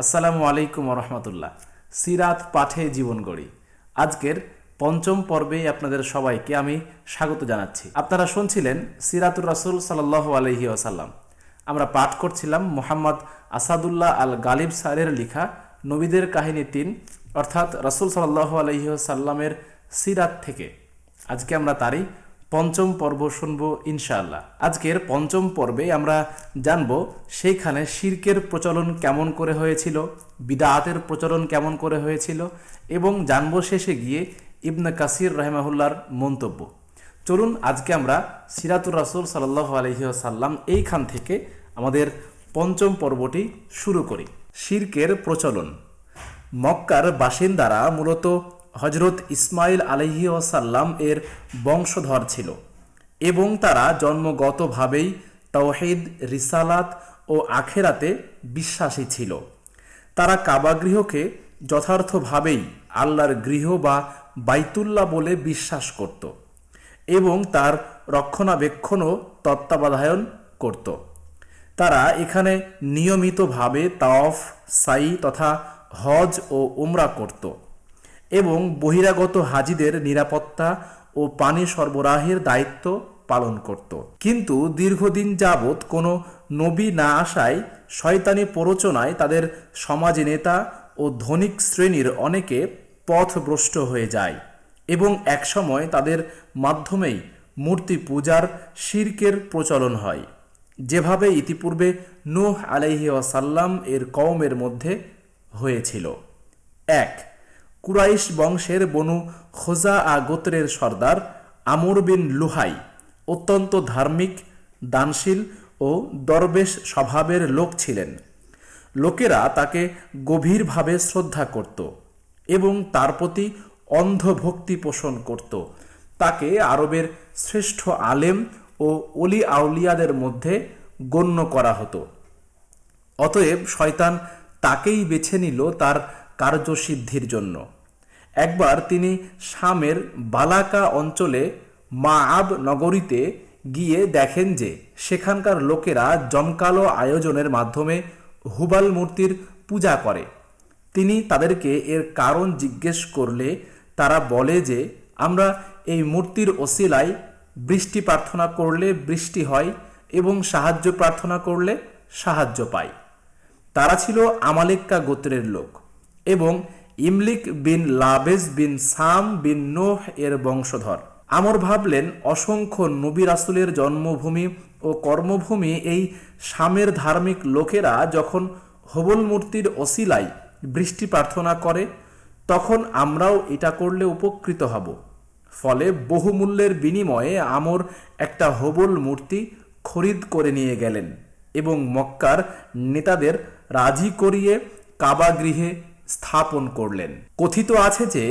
আসসালামু আলাইকুম রহমতুল্লাহ। সিরাত পাঠে জীবন গড়ি আজকের পঞ্চম পর্বে আপনাদের সবাইকে আমি স্বাগত জানাচ্ছি। আপনারা শুনছিলেন সিরাতুর রাসূল সাল্লাল্লাহু আলাইহি ওয়াসাল্লাম। আমরা পাঠ করছিলাম মোহাম্মদ আসাদুল্লাহ আল গালিব স্যারের লেখা নবীদের কাহিনী ৩ অর্থাৎ রাসূল সাল্লাল্লাহু আলাইহি ওয়াসাল্লামের সিরাত থেকে। আজকে আমরা তারই পঞ্চম পর্ব শুনব ইনশাআল্লাহ। আজকের পঞ্চম পর্বে আমরা জানব সেইখানে শিরকের প্রচলন কেমন করে হয়েছিল, বিদআতের প্রচলন কেমন করে হয়েছিল এবং জানব শেষে গিয়ে ইবনে কাসির রাহিমাহুল্লাহর মন্তব্য। চলুন আজকে আমরা সিরাতুর রাসূল সাল্লাল্লাহু আলাইহি ওয়াসাল্লাম এইখান থেকে আমাদের পঞ্চম পর্বটি শুরু করি। শিরকের প্রচলন। মক্কার বাসিন্দারা মূলত হজরত ইসমাইল আলাইহি ওয়াসাল্লাম এর বংশধর ছিল এবং তারা জন্মগতভাবেই তাওহীদ, রিসালাত ও আখেরাতে বিশ্বাসী ছিল। তারা কাবা গৃহকে যথার্থভাবেই আল্লাহর গৃহ বা বাইতুল্লাহ বলে বিশ্বাস করত এবং তার রক্ষণাবেক্ষণ ও তত্ত্বাবধায়ন করত। তারা এখানে নিয়মিতভাবে তাওয়াফ, সাই তথা হজ ও উমরা করত এবং বহিরাগত হাজিদের নিরাপত্তা ও পানি সরবরাহের দায়িত্ব পালন করত। কিন্তু দীর্ঘদিন যাবৎ কোনো নবী না আসায় শয়তানি প্ররোচনায় তাদের সমাজ নেতা ও ধনিক শ্রেণীর অনেকে পথভ্রষ্ট হয়ে যায় এবং একসময় তাদের মাধ্যমেই মূর্তি পূজার শিরকের প্রচলন হয়, যেভাবে ইতিপূর্বে নূহ আলাইহি ওয়াসাল্লাম এর কওমের মধ্যে হয়েছিল। ১. কুরাইশ বংশের বনু খোজাআ গোত্রের সর্দার আমর বিন লুহাই অত্যন্ত ধার্মিক, দানশীল ও দরবেশ স্বভাবের লোক ছিলেন। লোকেরা তাকে গভীরভাবে শ্রদ্ধা করত এবং তার প্রতি অন্ধ ভক্তি পোষণ করত। তাকে আরবের শ্রেষ্ঠ আলেম ও অলি আউলিয়াদের মধ্যে গণ্য করা হতো। অতএব শয়তান তাকেই বেছে নিল তার কার্যসিদ্ধির জন্য। একবার তিনি শামের বালাকা অঞ্চলে মাআব নগরীতে গিয়ে দেখেন যে সেখানকার লোকেরা জমকালো আয়োজনের মাধ্যমে হুবাল মূর্তির পূজা করে। তিনি তাদেরকে এর কারণ জিজ্ঞেস করলে তারা বলে যে আমরা এই মূর্তির ওসিলায় বৃষ্টি প্রার্থনা করলে বৃষ্টি হয় এবং সাহায্য প্রার্থনা করলে সাহায্য পাই। তারা ছিল আমালেক্কা গোত্রের লোক এবং ইমলিক বিন লাবেজ বিন সাম বিন নোহ এর বংশধর। আমর ভাবলেন অসংখ্য নবী রাসূলের জন্মভূমি ও কর্মভূমি এই শামের ধার্মিক লোকেরা যখন হবল মূর্তির ওসিলায় বৃষ্টি প্রার্থনা করে, তখন আমরাও এটা করলে উপকৃত হব। ফলে বহুমূল্যের বিনিময়ে আমর একটা হবল মূর্তি খরিদ করে নিয়ে গেলেন এবং মক্কার নেতাদের রাজি করিয়ে কাবা গৃহে স্থাপন করলেন। কথিত আছে যে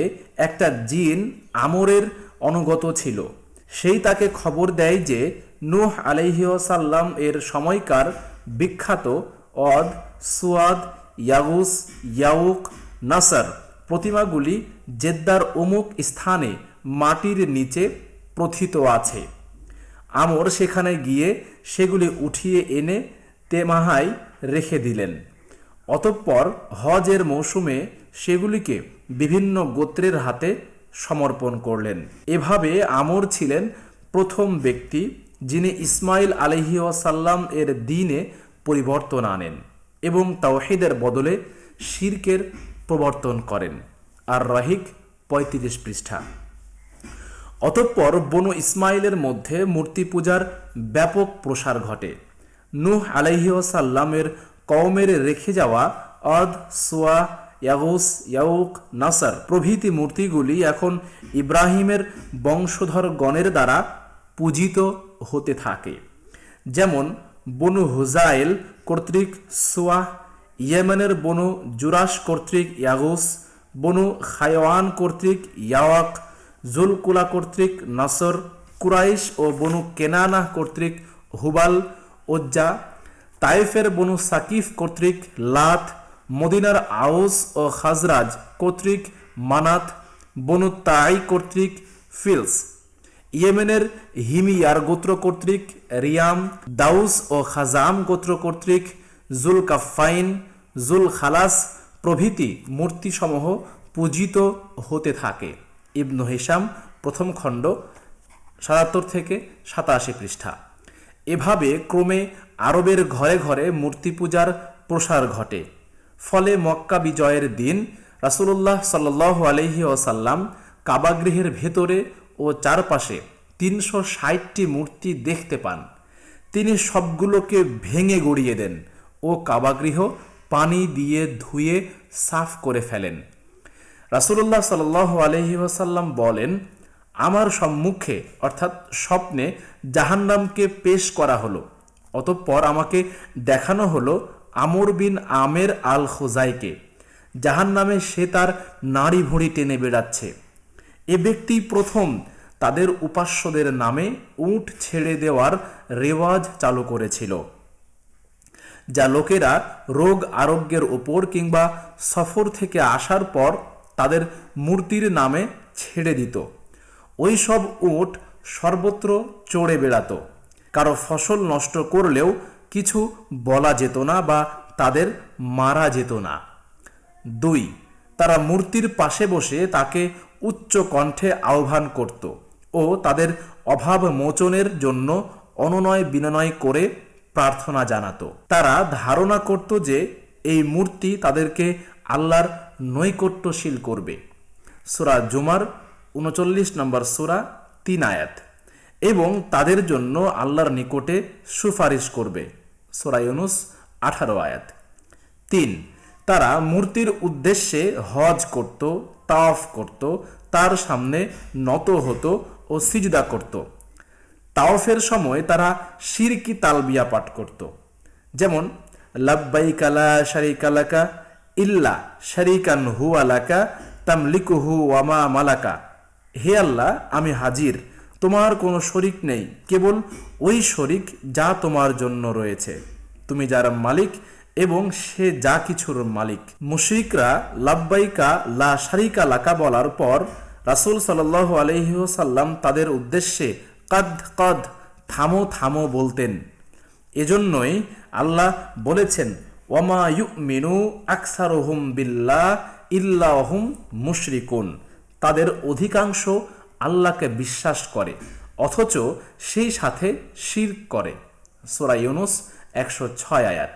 একটা জিন আমরের অনুগত ছিল। সেই তাকে খবর দেয় যে নূহ আলাইহি ওয়াসাল্লাম এর সময়কার বিখ্যাত অদ, সুয়াদ, ইয়াগুস, ইয়াউক, নাসর প্রতিমাগুলি জেদ্দার অমুক স্থানে মাটির নিচে প্রথিত আছে। আমর সেখানে গিয়ে সেগুলি উঠিয়ে এনে তেমাহায় রেখে দিলেন। অতঃপর হজের মৌসুমে সেগুলিকে বিভিন্ন গোত্রের হাতে সমর্পণ করলেন। এভাবে আমর ছিলেন প্রথম ব্যক্তি যিনি ইসমাইল আলাইহি ওয়াসাল্লাম এর দ্বীনে পরিবর্তন আনেন এবং তাওহীদের বদলে শিরকের প্রবর্তন করেন। আর রাহিক ৩৫ পৃষ্ঠা। অতঃপর বনু ইসমাইলের মধ্যে মূর্তি পূজার ব্যাপক প্রসার ঘটে। নূহ আলাইহি ওয়াসাল্লামের কওমের রেখে যাওয়া অদ, সুয়া, ইয়াগুস, ইয়াউক, নাসর প্রভৃতি মূর্তিগুলি এখন ইব্রাহিমের বংশধর গণের দ্বারা পূজিত হতে থাকে। যেমন বনু হুজাইল কর্তৃক সুয়া, ইয়েমেনের বনু জুরাশ কর্তৃক ইয়াগুস, বনু খায়ওয়ান কর্তৃক ইয়াওয়াক, জুলকুলা কর্তৃক নাসর, কুরাইশ ও বনু কেনানা কর্তৃক হুবাল, উজ্জা, তায়েফের বনু সাকিফ কর্তৃক লাত, মদিনার আউস ও খাজরাজ কর্তৃক মানাত, বনু তাই কর্তৃক ফিলস, ইয়েমেনের হিমিয়ার গোত্র কর্তৃক রিয়াম, দাউস ও খাজাম গোত্র কর্তৃক জুলকাফাইন, জুল খালাস প্রভৃতি মূর্তিসমূহ পূজিত হতে থাকে। ইবনু হিশাম প্রথম খণ্ড ৭৭ থেকে ৮৭ পৃষ্ঠা। এভাবে ক্রমে আরবের ঘরে ঘরে মূর্তি পূজার প্রসার ঘটে। ফলে মক্কা বিজয়ের দিন রাসূলুল্লাহ সাল্লাল্লাহু আলাইহি ওয়াসাল্লাম কাবাগৃহের ভেতরে ও চারপাশে ৩৬০টি মূর্তি দেখতে পান। তিনি সবগুলোকে ভেঙে গড়িয়ে দেন ও কাবাগৃহ পানি দিয়ে ধুয়ে সাফ করে ফেলেন। রাসূলুল্লাহ সাল্লাল্লাহু আলাইহি ওয়াসাল্লাম বলেন, আমার সম্মুখে অর্থাৎ স্বপ্নে জাহান্নামকে পেশ করা হলো। অতঃপর আমাকে দেখানো হলো আমর বিন আমের আল খুজাইকে। জাহান্নামে সে তার নাড়ি ভুঁড়ি টেনে বেড়াচ্ছে। এ ব্যক্তি প্রথম তাদের উপাস্যদের নামে উট ছেড়ে দেওয়ার রেওয়াজ চালু করেছিল, যা লোকেরা রোগ আরোগ্যের ওপর কিংবা সফর থেকে আসার পর তাদের মূর্তির নামে ছেড়ে দিত। ওই সব উট সর্বত্র চড়ে বেড়াত। কারো ফসল নষ্ট করলেও কিছু বলা যেত না বা তাদের মারা যেত না। ২. তারা মূর্তির পাশে বসে তাকে উচ্চ কণ্ঠে আহ্বান করত ও তাদের অভাব মোচনের জন্য অনুনয় বিনয় করে প্রার্থনা জানাত। তারা ধারণা করত যে এই মূর্তি তাদেরকে আল্লাহর নৈকট্যশীল করবে। সূরা জুমার ৩৯ নম্বর সূরা ৩ আয়াত। এবং তাদের জন্য আল্লাহর নিকটে সুপারিশ করবে। সূরা ইউনূস ১৮ আয়াত। ৩. তারা মূর্তির উদ্দেশ্যে হজ করত, তাওয়াফ করত, তার সামনে নত হতো ও সিজদা করত। তাওয়াফের সময় তারা শিরকি তালবিয়া পাঠ করত, যেমন লাব্বাইকা লা শারীকা লাকা ইল্লা শারীকান হুয়া লাকা তামলিকুহু ওয়া মা মালাকা। হে আল্লাহ, আমি হাজির, তোমার কোনো শরিক নেই, কেবল ওই শরিক যা তোমার জন্য রয়েছে, তুমি যার মালিক এবং সে যা কিছুর মালিক। মুশরিকরা লাব্বাইকা লা শারীকা লাকা বলার পর রাসূল সাল্লাল্লাহু আলাইহি ওয়াসাল্লাম তাদের উদ্দেশ্যে কদ কদ, থামো থামো বলতেন। এজন্যই আল্লাহ বলেছেন, ওয়ামা ইউমিনু আকসারুহুম বিল্লাহ ইল্লা হুম মুশরিকুন। তাদের অধিকাংশ আল্লাহকে বিশ্বাস করে অথচ সেই সাথে শিরক করে। সূরা ইউনূস ১০৬ আয়াত।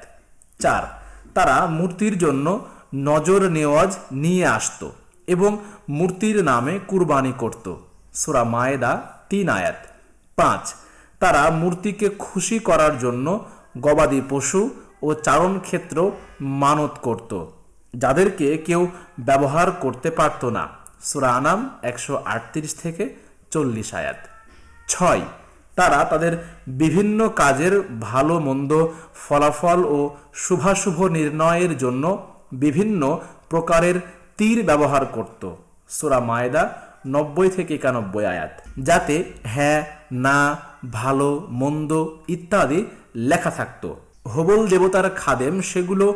৪. তারা মূর্তির জন্য নজর নেওয়াজ নিয়ে আসত এবং মূর্তির নামে কুরবানি করত। সূরা মায়েদা ৩ আয়াত। ৫. তারা মূর্তিকে খুশি করার জন্য গবাদি পশু ও চারণ ক্ষেত্র মানত করত, যাদেরকে কেউ ব্যবহার করতে পারত না। সূরা আনাম ১৩৮ থেকে ৪০ আয়াত। ৬. তারা তাদের বিভিন্ন কাজের ভালো মন্দ ফলাফল ও শুভাশুভ নির্ণয়ের জন্য বিভিন্ন প্রকারের তীর ব্যবহার করত। সূরা মায়েদা ৯০ থেকে ৯১ আয়াত, যাতে হ্যাঁ, না, ভালো, মন্দ ইত্যাদি লেখা থাকত। হবল দেবতার খাদেম সেগুলো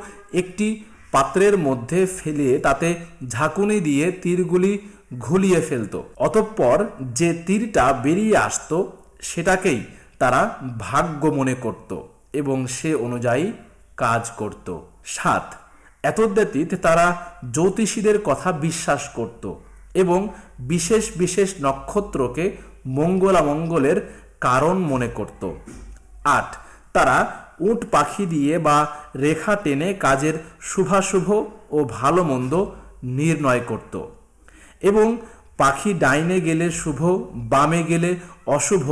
একটি পাত্রের মধ্যে ফেলে তাতে ঝাঁকুনি দিয়ে তীরগুলি ঘুলিয়ে ফেলত। অতঃপর যে তীরটা বেরিয়ে আসত সেটাকেই তারা ভাগ্য মনে করত এবং সে অনুযায়ী কাজ করত। ৭. এতদ্ব্যতীত তারা জ্যোতিষীদের কথা বিশ্বাস করত এবং বিশেষ বিশেষ নক্ষত্রকে মঙ্গলামঙ্গলের কারণ মনে করত। ৮. তারা উট পাখি দিয়ে বা রেখা টেনে কাজের শুভাশুভ ও ভালো মন্দ নির্ণয় করত এবং পাখি ডাইনে গেলে শুভ, বামে গেলে অশুভ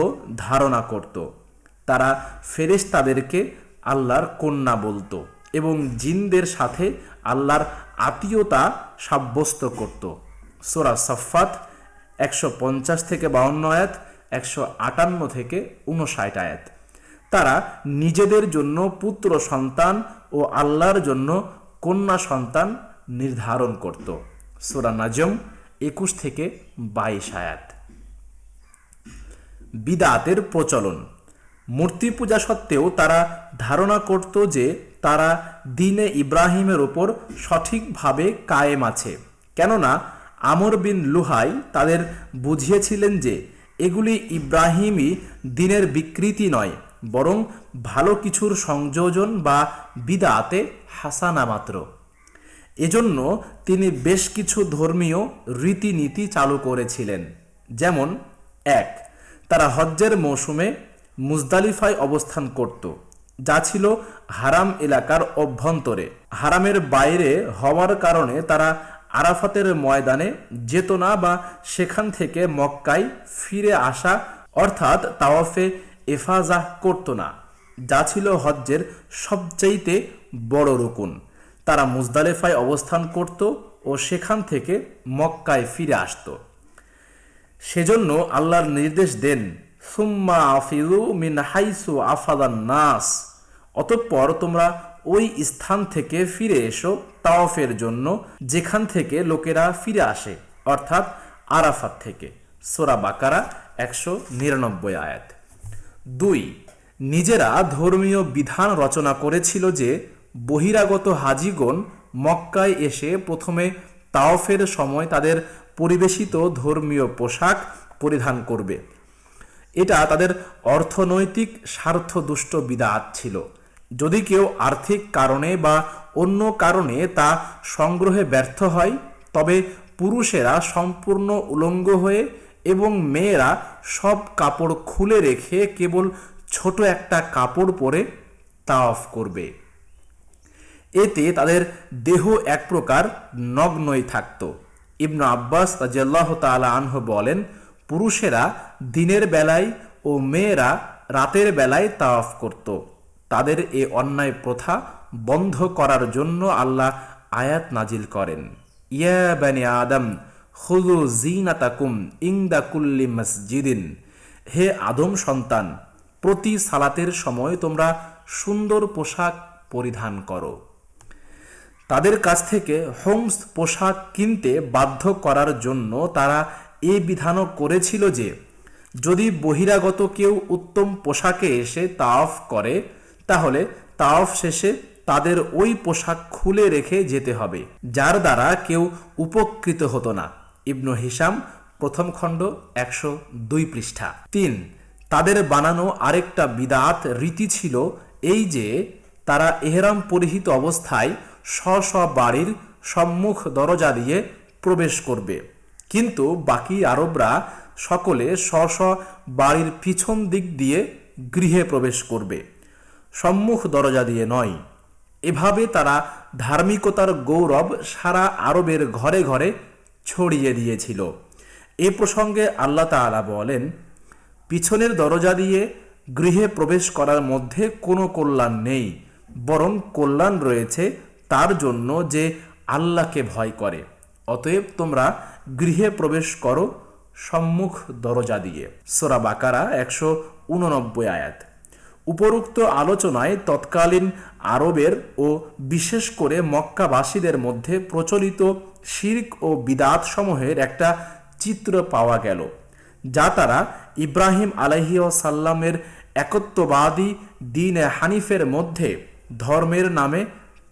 ধারণা করত। তারা ফেরেশতাদেরকে আল্লাহর কন্যা বলতো এবং জিনদের সাথে আল্লাহর আত্মীয়তা সাব্যস্ত করত। সূরা সাফফাত ১৫০ থেকে ৫২ আয়াত, ১৫৮ থেকে ৫৯ আয়াত। তারা নিজেদের জন্য পুত্র সন্তান ও আল্লাহর জন্য কন্যা সন্তান নির্ধারণ করত। সূরা নাজম ২১ থেকে ২২ আয়াত। বিদআতের প্রচলন। মূর্তি পূজা সত্ত্বেও তারা ধারণা করত যে তারা দ্বীনে ইব্রাহিমের ওপর সঠিকভাবে কায়েম আছে, কেননা আমর বিন লুহাই তাদের বুঝিয়েছিলেন যে এগুলি ইব্রাহিমী দ্বীনের বিকৃতি নয়, বরং ভালো কিছুর সংযোজন বা বিদআতে হাসানা মাত্র। এজন্য তিনি বেশ কিছু ধর্মীয় রীতিনীতি চালু করেছিলেন। যেমন ১. তারা হজ্জের মৌসুমে মুজদালিফায় অবস্থান করত, যা ছিল হারাম এলাকার অভ্যন্তরে। হারামের বাইরে হওয়ার কারণে তারা আরাফাতের ময়দানে যেত না বা সেখান থেকে মক্কায় ফিরে আসা অর্থাৎ তাওয়াফে এফাজাহ করত না, যা ছিল হজ্জের সবচাইতে বড় রুকুন। তারা মুজদালিফায় অবস্থান করত ও সেখান থেকে মক্কায় ফিরে আসত। সেজন্য আল্লাহর নির্দেশ দেন, সুম্মা আফিযু মিন হাইসু আফাদান নাস, অতঃপর তোমরা ওই স্থান থেকে ফিরে এসো তাওয়াফের জন্য যেখান থেকে লোকেরা ফিরে আসে, অর্থাৎ আরাফাত থেকে। সূরা বাকারা 199 আয়াত। ২. নিজেরা ধর্মীয় বিধান রচনা করেছিল যে বহিরাগত হাজিগণ মক্কায় এসে প্রথমে তাওয়াফের সময় তাদের পরিবেশিত ধর্মীয় পোশাক পরিধান করবে। এটা তাদের অর্থনৈতিক স্বার্থদুষ্ট বিদআত ছিল। যদি কেউ আর্থিক কারণে বা অন্য কারণে তা সংগ্রহে ব্যর্থ হয়, তবে পুরুষেরা সম্পূর্ণ উলঙ্গ হয়ে এবং মেয়েরা সব কাপড় খুলে রেখে কেবল ছোট একটা কাপড় পরে তাওয়াফ করবে। এতে তাদের দেহ এক প্রকার নগ্নই থাকত। ইবনু আব্বাস রাদিয়াল্লাহু তাআলা আনহু বলেন, পুরুষেরা দিনের বেলায় ও মেয়েরা রাতের বেলায় তাওয়াফ করত। তাদের এ অন্যায় প্রথা বন্ধ করার জন্য আল্লাহ আয়াত নাজিল করেন, ইয়া বানি আদম খুযু যিনাতাকুম ইনদা কুল্লি মসজিদিন, হে আদম সন্তান, প্রতি সালাতের সময় তোমরা সুন্দর পোশাক পরিধান করো। তাদের কাছ থেকে হোমস পোশাক কিনতে বাধ্য করার জন্য তারা এ বিধানও করেছিল যে যদি বহিরাগত কেউ উত্তম পোশাকে এসে তাওয়াফ করে, তাহলে তাওয়াফ শেষে তাদের ওই পোশাক খুলে রেখে যেতে হবে, যার দ্বারা কেউ উপকৃত হতো না। ইবনু হিশাম প্রথম খণ্ড 102 পৃষ্ঠা। ৩. তাদের বানানো আরেকটা বিদআত রীতি ছিল এই যে তারা এহরাম পরিহিত অবস্থায় স্ব বাড়ির সম্মুখ দরজা দিয়ে প্রবেশ করবে, কিন্তু বাকি আরবরা সকলে স্ব বাড়ির পিছন দিক দিয়ে গৃহে প্রবেশ করবে, সম্মুখ দরজা দিয়ে নয়। এভাবে তারা ধার্মিকতার গৌরব সারা আরবের ঘরে ঘরে ছড়িয়ে দিয়েছিল। এ প্রসঙ্গে আল্লাহ তাআলা বলেন, পিছনের দরজা দিয়ে গৃহে প্রবেশ করার মধ্যে কোনো কল্যাণ নেই, বরং কল্যাণ রয়েছে তার জন্য যে আল্লাহকে ভয় করে। অতএব তোমরা গৃহে প্রবেশ করো সম্মুখ দরজা দিয়ে। সূরা বাকারা 189 আয়াত। উপরোক্ত আলোচনায় তৎকালীন আরবের ও বিশেষ করে মক্কাবাসীদের মধ্যে প্রচলিত শিরক ও বিদআত সমূহের একটা চিত্র পাওয়া গেল, যা তারা ইব্রাহিম আলাইহিসসালামের একত্ববাদী দ্বীন হানিফের মধ্যে ধর্মের নামে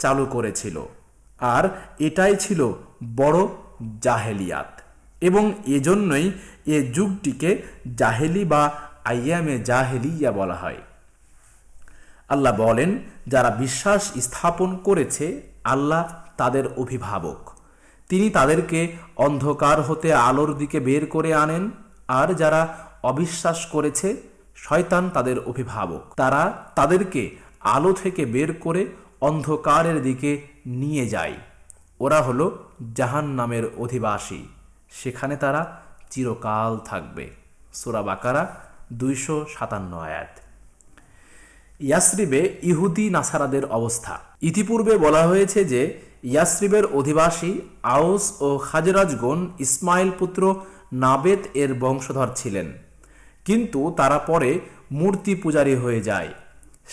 চালু করেছিল। আর এটাই ছিল বড় জাহেলিয়াত, এবং এজন্যই এ যুগটিকে জাহেলি বা আইয়ামে জাহেলিয়া বলা হয়। আল্লাহ বলেন, যারা বিশ্বাস স্থাপন করেছে আল্লাহ তাদের অভিভাবক। তিনি তাদেরকে অন্ধকার হতে আলোর দিকে বের করে আনেন, আর যারা অবিশ্বাস করেছে শয়তান তাদের অভিভাবক। তারা তাদেরকে আলো থেকে বের করে অন্ধকারের দিকে নিয়ে যায়। ওরা হলো জাহান্নামের অধিবাসী, সেখানে তারা চিরকাল থাকবে। সূরা বাকারা 257 আয়াত। ইয়াসরিবে ইহুদি নাসারাদের অবস্থা। ইতিপূর্বে বলা হয়েছে যে ইয়াসরিবের অধিবাসী আউস ও খাজরাজগণ ইসমাইল পুত্র নাবেত এর বংশধর ছিলেন, কিন্তু তারা পরে মূর্তি পূজারী হয়ে যায়।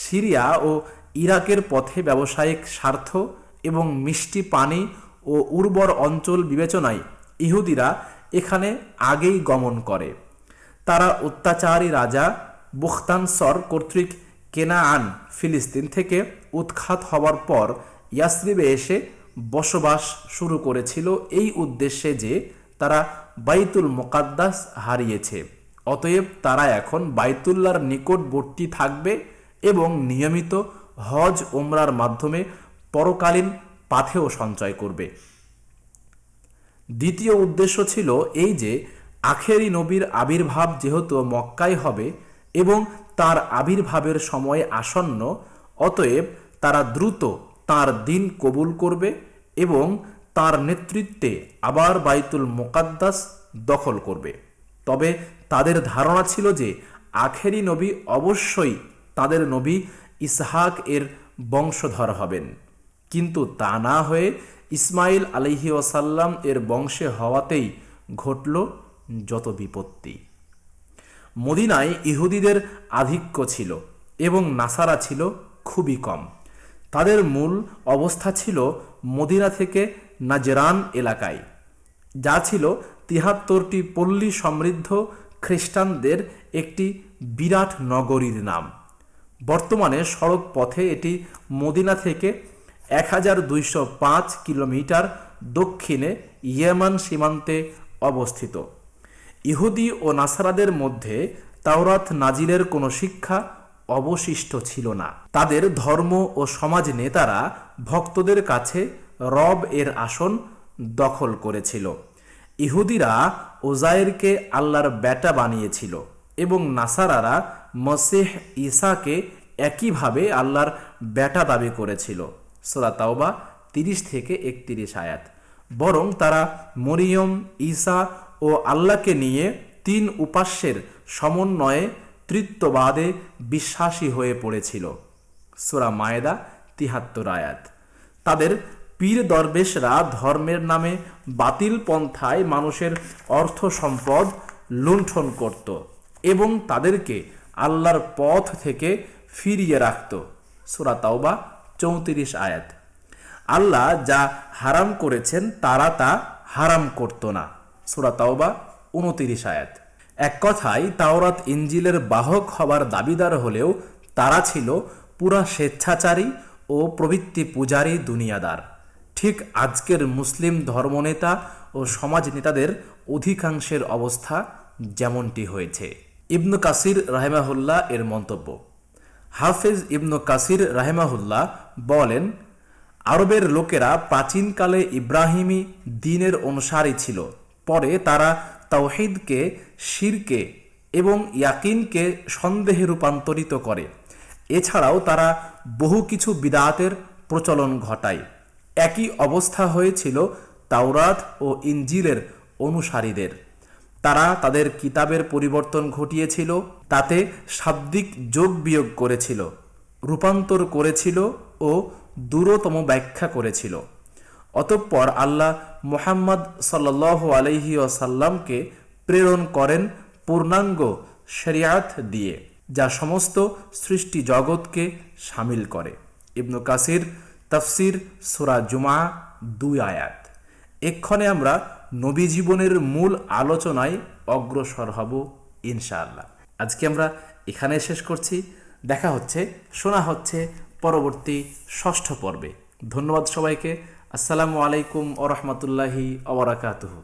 সিরিয়া ও ইরাকের পথে ব্যবসায়িক স্বার্থ এবং মিষ্টি পানি ও উর্বর অঞ্চল বিবেচনায় ইহুদিরা এখানে আগেই গমন করে। তারা অত্যাচারী রাজা বুখতানসর কর্তৃক কেনাআন ফিলিস্তিন থেকে উৎখাত হওয়ার পর ইয়াসরিবে এসে বসবাস শুরু করেছিল এই উদ্দেশ্যে যে তারা বাইতুল মুকাদ্দাস হারিয়েছে, অতএব তারা এখন বাইতুল্লাহর নিকটবর্তী থাকবে এবং নিয়মিত হজ ওমরার মাধ্যমে পরকালীন পাথেয় সঞ্চয় করবে। দ্বিতীয় উদ্দেশ্য ছিল এই যে আখেরি নবীর আবির্ভাব যেহেতু মক্কায় হবে এবং তার আবির্ভাবের সময় আসন্ন, অতএব তারা দ্রুত তার দিন কবুল করবে এবং তার নেতৃত্বে আবার বাইতুল মুকাদ্দাস দখল করবে। তবে তাদের ধারণা ছিল যে আখেরি নবী অবশ্যই তাদের নবী ইসহাক এর বংশধর হবেন, কিন্তু তা না হয়ে ইসমাইল আলাইহি ওয়াসাল্লাম এর বংশে হওয়াতেই ঘটল যত বিপত্তি। মদিনায় ইহুদিদের আধিক্য ছিল এবং নাসারা ছিল খুবই কম। তাদের মূল অবস্থা ছিল মদিনা থেকে নাজরান এলাকায়, যা ছিল ৭৩টি পল্লী সমৃদ্ধ খ্রিস্টানদের একটি বিরাট নগরীর নাম। বর্তমানে সড়ক পথে এটি মদিনা থেকে ১,২০৫ কিলোমিটার দক্ষিণে ইয়েমান সীমান্তে অবস্থিত। ইহুদি ও নাসারাদের মধ্যে তাওরাত নাজিলের কোনো শিক্ষা অবশিষ্ট ছিল না। তাদের ধর্ম ও সমাজ নেতারা ভক্তদের কাছে রব এর আসন দখল করেছিল। ইহুদিরা ওজায়েরকে আল্লাহর বেটা বানিয়েছিল এবং নাসারারা মসিহ ঈসাকে একইভাবে আল্লাহর বেটা দাবি করেছিল। সূরা তাওবা ৩০ থেকে ৩১ আয়াত। বরং তারা মরিয়ম, ঈসা ও আল্লাহকে নিয়ে তিন উপাস্যের সমন্বয়ে তৃত্ববাদে বিশ্বাসী হয়ে পড়েছিল। সূরা মায়েদা ৭৩ আয়াত। তাদের পীর দরবেশরা ধর্মের নামে বাতিল পন্থায় মানুষের অর্থ সম্পদ লুণ্ঠন করত এবং তাদেরকে আল্লাহর পথ থেকে ফিরিয়ে রাখত। সূরা তাওবা ৩৪ আয়াত। আল্লাহ যা হারাম করেছেন তারা তা হারাম করত না। সূরা তাওবা ২৯ আয়াত। এক কথায় তাওরাত ইনজিলের বাহক হবার দাবিদার হলেও তারা ছিল পুরা স্বেচ্ছাচারী ও প্রবৃত্তি পূজারী দুনিয়াদার। ঠিক আজকের মুসলিম ধর্মনেতা ও সমাজ নেতাদের অধিকাংশের অবস্থা যেমনটি হয়েছে। ইবনু কাসির রাহিমাহুল্লাহ এর মন্তব্য। হাফেজ ইবনু কাসির রাহিমাহুল্লাহ বলেন, আরবের লোকেরা প্রাচীনকালে ইব্রাহিমী দ্বীনের অনুসারী ছিল। পরে তারা তাওহীদকে শিরকে এবং ইয়াকিনকে সন্দেহে রূপান্তরিত করে। এছাড়াও তারা বহু কিছু বিদআতের প্রচলন ঘটায়। একই অবস্থা হয়েছিল তাওরাত ও ইনজিলের অনুসারীদের। তারা তাদের কিতাবের পরিবর্তন ঘটিয়েছিল, তাতে শাব্দিক যোগ বিয়োগ করেছিল, রূপান্তর করেছিল ও দূরতম ব্যাখ্যা করেছিল। অতঃপর আল্লাহ মুহাম্মদ সাল্লাল্লাহু আলাইহি ওয়াসাল্লামকে প্রেরণ করেন পূর্ণাঙ্গ শরিয়াত দিয়ে, যা সমস্ত সৃষ্টি জগৎকে শামিল করে। ইবনু কাসির তাফসির সূরা জুমআ ২ আয়াত। এক্ষণে আমরা নবী জীবনের মূল আলোচনায় অগ্রসর হব ইনশাআল্লাহ। আজকে আমরা এখানে শেষ করছি। দেখা হচ্ছে, শোনা হচ্ছে পরবর্তী ৬ষ্ঠ পর্বে। ধন্যবাদ সবাইকে। আসসালামু আলাইকুম ওয়া রাহমাতুল্লাহি ওয়া বারাকাতুহু।